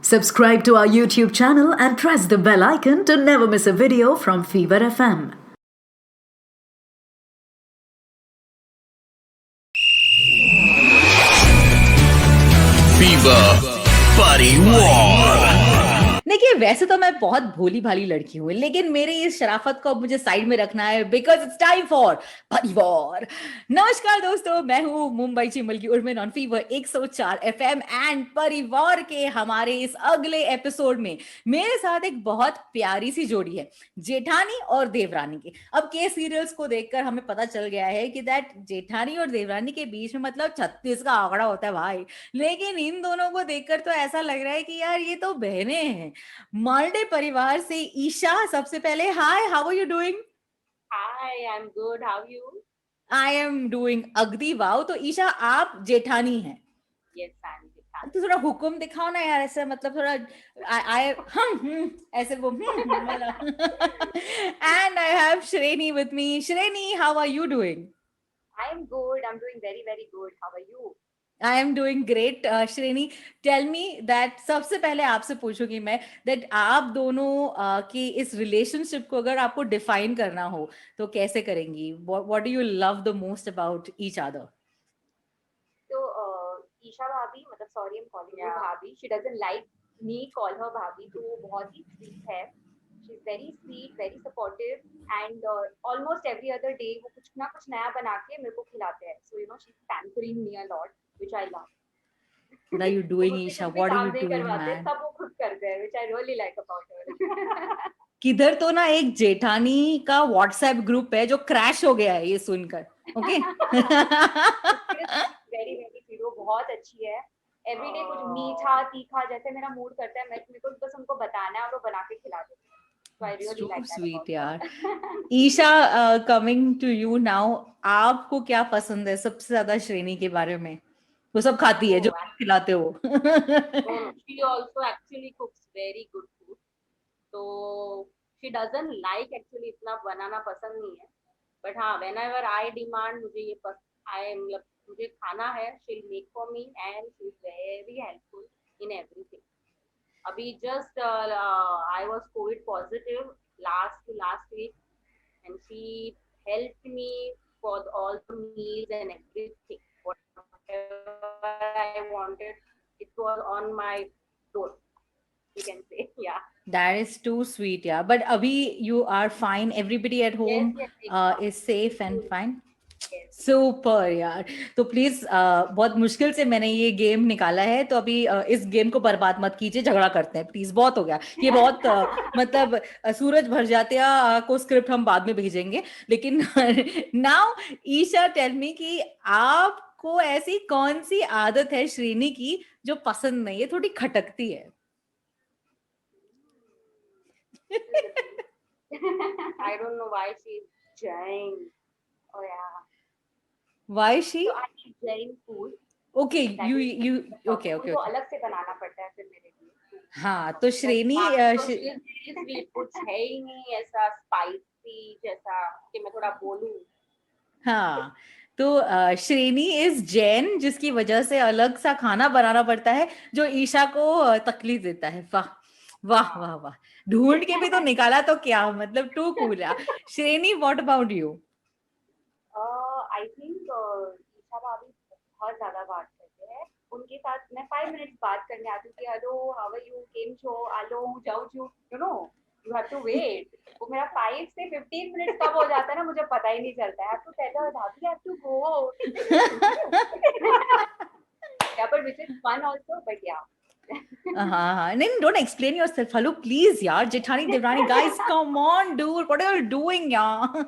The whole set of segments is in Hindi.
Subscribe to our YouTube channel and press the bell icon to never miss a video from Fever FM. Fever Buddy War. देखिए वैसे तो मैं बहुत भोली भाली लड़की हूँ, लेकिन मेरी इस शराफत को अब मुझे साइड में रखना है बिकॉज इट्स टाइम फॉर परिवार। नमस्कार दोस्तों, मैं हूँ मुंबई चिमल की Urmin on fever 104 FM and परिवार के हमारे इस अगले एपिसोड में मेरे साथ एक बहुत प्यारी सी जोड़ी है, जेठानी और देवरानी की। अब के सीरियल्स को देखकर हमें पता चल गया है कि दैट जेठानी और देवरानी के बीच में मतलब 36 का आंकड़ा होता है भाई, लेकिन इन दोनों को देखकर तो ऐसा लग रहा है कि यार ये तो बहनें हैं। मार्डे परिवार से ईशा सबसे पहले, hi, how are you doing? Hi, I am good, how you? I am doing अगदी वाओ। तो ईशा आप जेठानी हैं? यस, आई एम जेठानी। तो थोड़ा हुक्म दिखाओ ना यार, ऐसे मतलब थोड़ा आई ऐसे वो and I have Shreni with me. Shreni, how are you doing? I am good, I am doing very very good, how are you? I am doing great. Shreni, tell me that, सबसे पहले आपसे पूछूंगी मैं दैट आप दोनों की इस रिलेशनशिप को अगर आपको डिफाइन करना हो तो कैसे करेंगी? What do you love the most about each other? तो ईशा भाभी, मतलब sorry I am calling you bhabhi, she doesn't like me call her bhabhi, तो वो बहुत ही स्वीट है। She is very sweet, very supportive and almost every other day वो कुछ ना कुछ नया बना के मेरे को खिलाते हैं। So you know she is pampering me a lot, which I love. What are you doing, Isha? What are you doing, man? सब वो खुद करते हैं, which I really like about her. किधर तो ना एक जेठानी का व्हाट्सएप ग्रुप है जो क्रैश हो गया है ये सुनकर। ओके वेरी वेरी स्वीट, वो बहुत अच्छी है। एवरीडे कुछ मीठा तीखा जैसे मेरा मूड करता है, मैं मेरे को बस उनको बताना है और वो बना के खिला देती है। So I really like that sweet about यार। her. Isha, coming to you now, आपको क्या पसंद है सबसे ज्यादा श्रेणी के बारे में? वो सब खाती है जो आप खिलाते हो? She also actually cooks very good food. तो she doesn't like actually इतना बनाना पसंद नहीं है, but हाँ whenever I demand मुझे ये मतलब मुझे खाना है, she'll make for me and she's very helpful in everything. अभी just I was COVID positive last week and she helped me for all the meals and everything. Whatever I wanted, it was on my door. You can say, yeah. That is too sweet, yeah. But abhi you are fine. Everybody at home is safe and fine. Super यार। तो प्लीज, बहुत मुश्किल से मैंने ये गेम निकाला है, तो अभी इस गेम को बर्बाद मत कीजिए, झगड़ा करते हैं प्लीज, बहुत हो गया ये बहुत। मतलब सूरज भर जाते को स्क्रिप्ट हम बाद में भेजेंगे, लेकिन नाउ ईशा, टेल मी कि आपको ऐसी कौन सी आदत है श्रेणी की जो पसंद नहीं है, थोड़ी खटकती है? I don't know why she's Jain. Oh yeah. Why she? So I eat Jain food. Okay, That you is- you okay, okay, उनको okay. अलग से बनाना पड़ता है फिर मेरे लिए। हाँ, तो श्रेणी कुछ है ही नहीं ऐसा स्पाइसी जैसा कि मैं थोड़ा बोलूं। हाँ, तो श्रेणी इज जैन, जिसकी वजह से अलग सा खाना बनाना पड़ता है जो ईशा को तकलीफ देता है। वाह वाह वाह वाह, ढूंढ के भी तो निकाला, तो क्या मतलब, टू कूल यार। Shreni, what about you? I think Isha भाभी बहुत ज्यादा बात करते हैं। उनके साथ मैं 5 मिनट्स बात करने आती हूँ कि हेलो हाउ आर यू, केम छो, आलो जाओ छू, you know you have to wait. वो मेरा 5 से 15 मिनट्स कब हो जाता है ना, मुझे पता ही नहीं चलता है। टू टेल हर भाभी आई हैव टू गो। या पर which is fun also, but yeah हाँ, नहीं, don't explain yourself, hello please यार। जेठानी देवरानी, guys come on dude, what are you doing यार?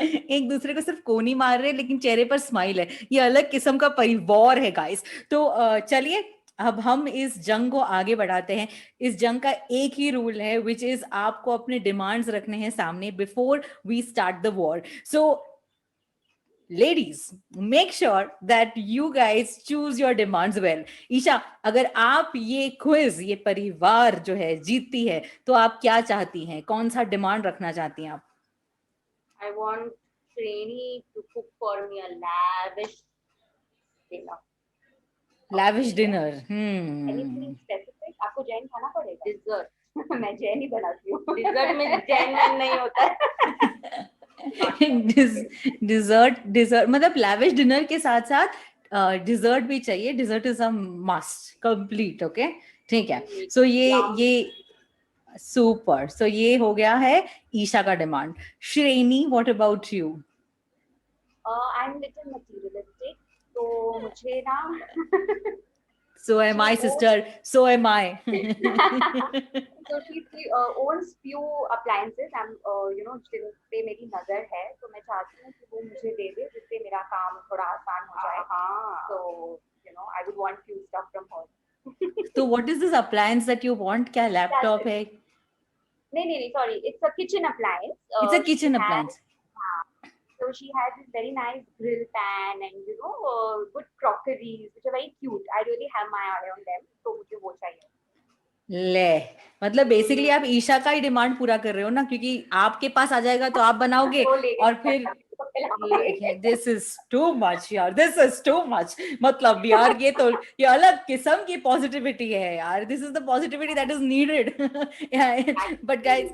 एक दूसरे को सिर्फ कोनी मार रहे, लेकिन चेहरे पर स्माइल है। ये अलग किस्म का परिवार है गाइस। तो चलिए, अब हम इस जंग को आगे बढ़ाते हैं। इस जंग का एक ही रूल है, विच इज आपको अपने डिमांड्स रखने हैं सामने before we start the war. So ladies, make sure that you guys choose your demands well. Isha, अगर आप ये क्विज, ये परिवार जो है जीतती है, तो आप क्या चाहती हैं? कौन सा डिमांड रखना चाहती हैं आप? I want Shreni to cook for me a lavish dinner. Lavish dinner. Anything dessert मैं जैन ही बनाती हूँ डिजर्ट में जैन वैन नहीं होता है डिजर्ट मतलब लैविश डिनर के साथ साथ डिजर्ट भी चाहिए. Dessert is a must complete. Okay, ठीक है. सो ये सुपर. सो ये हो गया है ईशा का डिमांड. श्रेणी, what about you? I am little materialistic, तो मुझे ना So am I, sister. So am I. so she owns few appliances. I'm जिन पे मेरी नजर है, तो मैं चाहती हूँ कि वो मुझे दे दे, जिससे मेरा काम थोड़ा आसान हो जाए. So I would want few stuff from her. So what is this appliance that you want? क्या लैपटॉप है? नहीं, sorry. It's a kitchen appliance. It's a kitchen appliance. So she has this very nice grill pan and good crockeries which are very cute. I really have my eye on them. तो मुझे वो चाहिए. ले, मतलब बेसिकली आप ईशा का ही डिमांड पूरा कर रहे हो ना, क्योंकि आपके पास आ जाएगा तो आप बनाओगे और फिर दिस इज टू मच यार, दिस इज टू मच. मतलब यार ये अलग किस्म की पॉजिटिविटी है यार. This is the positivity that is needed. But guys,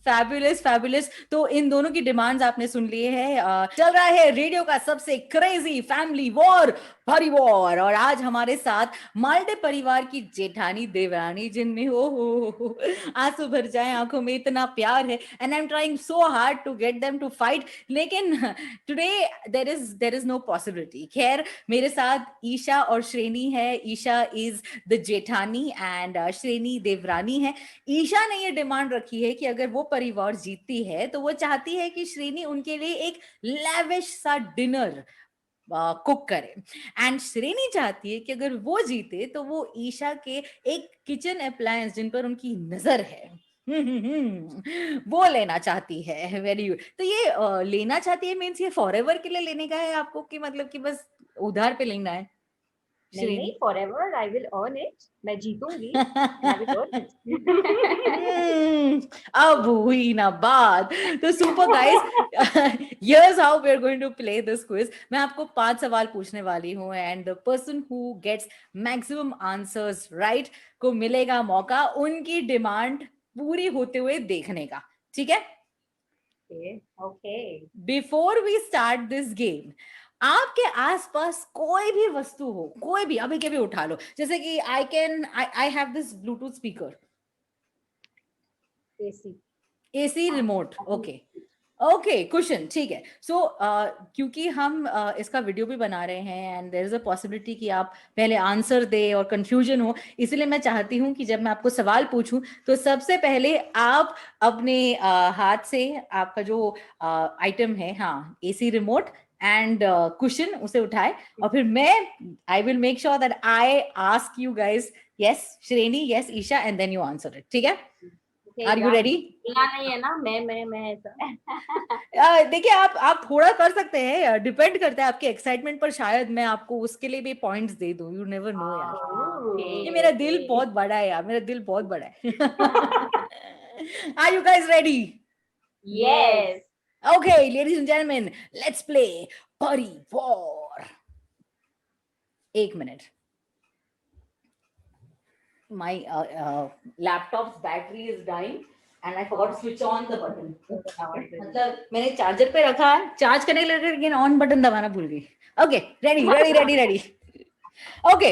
fabulous. तो इन दोनों की डिमांड्स आपने सुन लिए हैं. चल रहा है रेडियो का सबसे क्रेजी फैमिली वॉर, भारी वॉर. और आज हमारे साथ माल्टे परिवार की जेठानी देवरानी, जिनमें हो आंसू भर जाए आंखों में, इतना प्यार है. And I am trying so hard to get them to fight, लेकिन today there is no possibility. खैर, मेरे साथ ईशा और श्रेणी है. Isha is the jethani and Shreni देवरानी है. ईशा ने ये डिमांड रखी है कि अगर वो परिवार जीतती है तो वो चाहती है कि श्रेणी उनके लिए एक लैविश सा डिनर कुक करे. एंड श्रेणी चाहती है कि अगर वो जीते तो वो ईशा के एक किचन अप्लायंस जिन पर उनकी नजर है वो लेना चाहती है. Very good. तो ये लेना चाहती है मीन्स ये फॉरएवर के लिए लेने का है आपको, कि मतलब कि बस उधार पे लेना है? नहीं, forever. I will earn it. मैं जीतूंगी. अब हुई ना बात. तो super guys, here's how we are going to play this quiz. मैं आपको 5 सवाल पूछने वाली हूँ and the person who gets maximum answers right को मिलेगा मौका उनकी डिमांड पूरी होते हुए देखने का. ठीक है? Okay. Before we start this game, आपके आसपास कोई भी वस्तु हो, कोई भी, अभी के भी उठा लो. जैसे कि I have this Bluetooth speaker, AC remote. Okay cushion. ठीक है. सो क्योंकि हम इसका वीडियो भी बना रहे हैं and there is a possibility कि आप पहले आंसर दे और कंफ्यूजन हो, इसलिए मैं चाहती हूँ कि जब मैं आपको सवाल पूछूं तो सबसे पहले आप अपने हाथ से आपका जो आइटम है, हाँ, एसी रिमोट एंड कुशन, उसे उठाए और फिर I will make sure that I ask you guys yes Shreni, yes Isha, and then you answer it. ठीक है? Are you ready? नहीं है ना, मैं ऐसा. देखिए, आप थोड़ा कर सकते हैं, डिपेंड करता है आपके एक्साइटमेंट पर. शायद मैं आपको उसके लिए भी पॉइंट्स दे दूं. यू नेवर नो यार. ये मेरा दिल बहुत बड़ा है यार, मेरा दिल बहुत बड़ा है. Are you guys ready? Yes. Okay, ladies and gentlemen, let's play Buddy War. 1 minute. My laptop's battery is dying and I forgot to switch on the button. मतलब मैंने चार्जर पे रखा है, चार्ज करने के लिए, लेकिन ऑन बटन दबाना भूल गई. Okay, ready. ओके,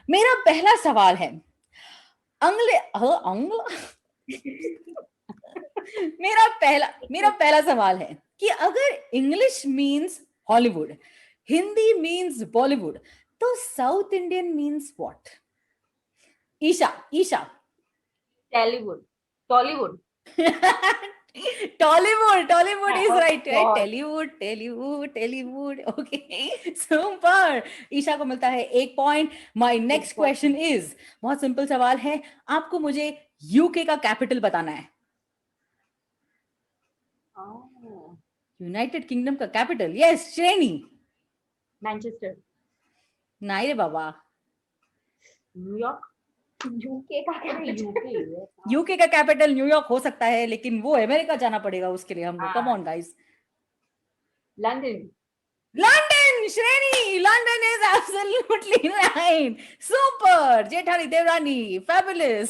मेरा पहला सवाल है. मेरा पहला सवाल है कि अगर English means Hollywood, Hindi means Bollywood, तो south Indian means what? Isha. Tollywood. Tollywood is right. Tollywood. Okay, super. Isha को मिलता है 1 point. My next question is, बहुत सिंपल सवाल है, आपको मुझे यूके का कैपिटल बताना है. यूनाइटेड किंगडम का कैपिटल. यस श्रेणी. मैनचेस्टर. नहीं रे बाबा. न्यूयॉर्क. यूके का कैपिटल न्यूयॉर्क हो सकता है, लेकिन वो अमेरिका जाना पड़ेगा उसके लिए हमको. Come on guys. London. Shreni, London is absolutely right. Super, Jethani Devrani, fabulous.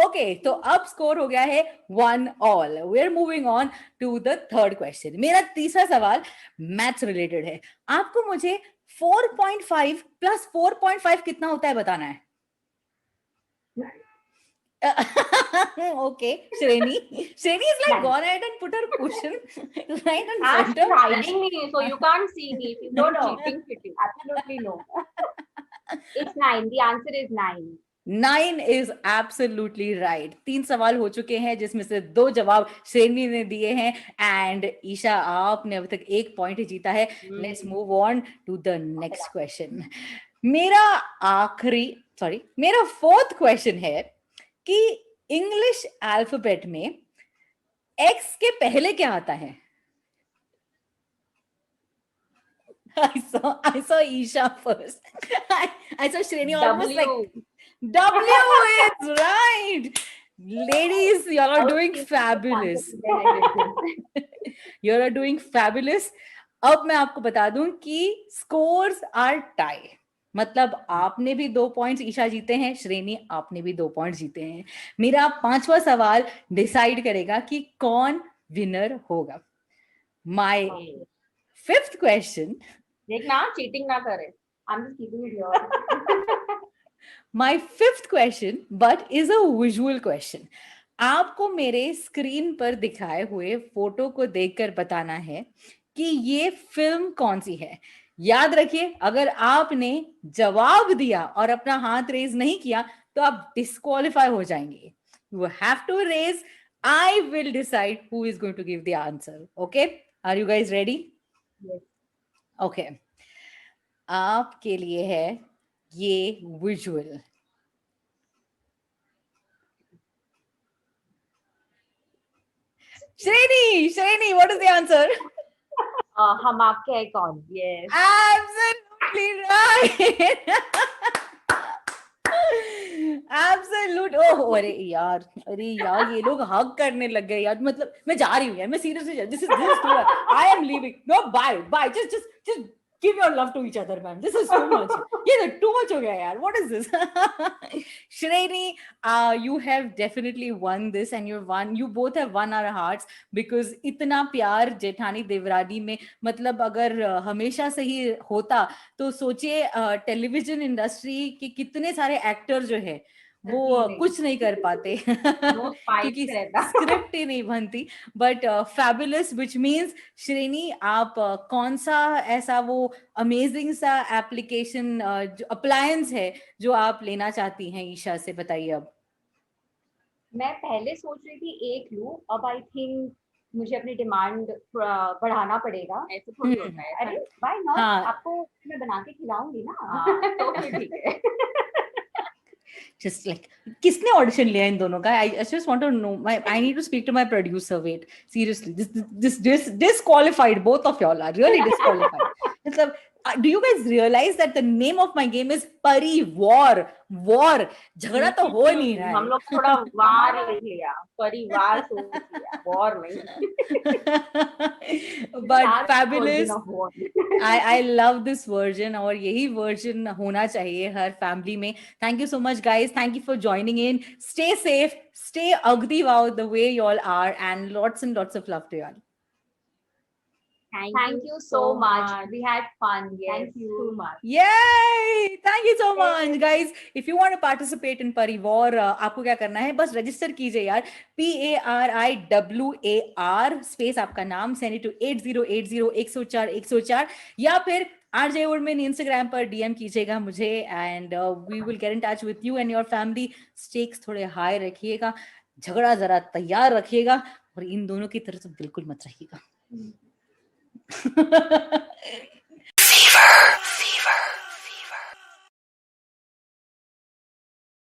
Okay, तो अब स्कोर हो गया है 1-all. We're moving on to the third question. मेरा तीसरा सवाल मैथ्स रिलेटेड है. आपको मुझे 4.5 प्लस 4.5 कितना होता है बताना है. Okay, Shreni is like gone ahead and put her question right on I'm center. hiding me, so you can't see me. If you don't cheating. Absolutely no. It's 9. The answer is 9. 9 is absolutely right. 3 सवाल हो चुके हैं जिसमें से 2 जवाब श्रेणी ने दिए हैं एंड ईशा आपने अभी तक 1 पॉइंट ही जीता है. Let's move on to the next question. मेरा फोर्थ क्वेश्चन है कि इंग्लिश अल्फाबेट में एक्स के पहले क्या आता है. I saw Isha first. I saw Shreni almost like W is right. Ladies, y'all are doing fabulous. You are doing fabulous. अब मैं आपको बता दूं कि scores are tie. मतलब आपने भी 2 पॉइंट्स ईशा जीते हैं, श्रेणी आपने भी 2 पॉइंट्स जीते हैं. मेरा 5वां सवाल डिसाइड करेगा कि कौन विनर होगा. My 5th question. देखना चीटिंग ना करे. I'm just keeping it here. My 5th question, but is a visual question. आपको मेरे स्क्रीन पर दिखाए हुए फोटो को देखकर बताना है कि ये फिल्म कौन सी है. याद रखिए, अगर आपने जवाब दिया और अपना हाथ रेज नहीं किया तो आप डिस्क्वालिफाई हो जाएंगे. You have to raise. I will decide who is going to give the answer. Okay? Are you guys ready? Yes. Okay. आपके लिए है ये visual. Shreni, what is the answer? हम आपके हैं कौन. Yes. Absolutely right. Absolute. Oh, अरे यार ये लोग हग करने लग गए यार. मतलब मैं जा रही हूँ यार, मैं seriously. This is too much. I am leaving. No, bye. Just give your love to each other, man. This is too much. ये तो too much हो गया यार. What is this? Shreni, you have definitely won this, and you both have won our hearts because इतना प्यार जेठानी देवरानी में, मतलब अगर हमेशा से ही होता तो सोचिए टेलीविजन इंडस्ट्री के कितने सारे एक्टर जो है वो कुछ नहीं कर पाते क्योंकि स्क्रिप्ट ही नहीं बनती. बट फैबुलस, विच मीन्स श्रेणी आप कौन सा ऐसा वो अमेजिंग सा एप्लीकेशन जो अप्लायंस है जो आप लेना चाहती हैं ईशा से, बताइए. अब मैं पहले सोच रही थी 1 लूं, अब आई थिंक मुझे अपनी डिमांड बढ़ाना पड़ेगा. ऐसे थोड़ी होता है. अरे व्हाई नॉट. हाँ. आपको मैं बना के खिलाऊंगी ना. हाँ, तो फिर ठीक है. Just like, किसने ऑडिशन लिया इन दोनों का? I just want to know. I need to speak to my producer. Wait, seriously, this disqualified. Both of y'all are really disqualified. मतलब, do you guys realize that the name of my game is Parivar? War. झगड़ा तो हो नहीं रहा है. हम लोग थोड़ा वार लिया, परिवार सोच लिया, वॉर नहीं. But fabulous. I love this version और यही version होना चाहिए हर family में. Thank you so much, guys. Thank you for joining in. Stay safe. Stay ugly wow the way y'all are, and lots of love to y'all. Thank you so much. We had fun. Yes, Thank you so much. Yay! Thank you so much, guys. If you want to participate in Parivar, आपको क्या करना है, बस रजिस्टर कीजिए यार. PARIWAR स्पेस आपका नाम, send it to 8080104104 या फिर RJ Woodman इंस्टाग्राम पर DM कीजिएगा मुझे, and we will get in touch with you and your family. Stakes थोड़े हाई रखिएगा, झगड़ा जरा तैयार रखिएगा और इन दोनों की तरफ से बिल्कुल मत रहिएगा.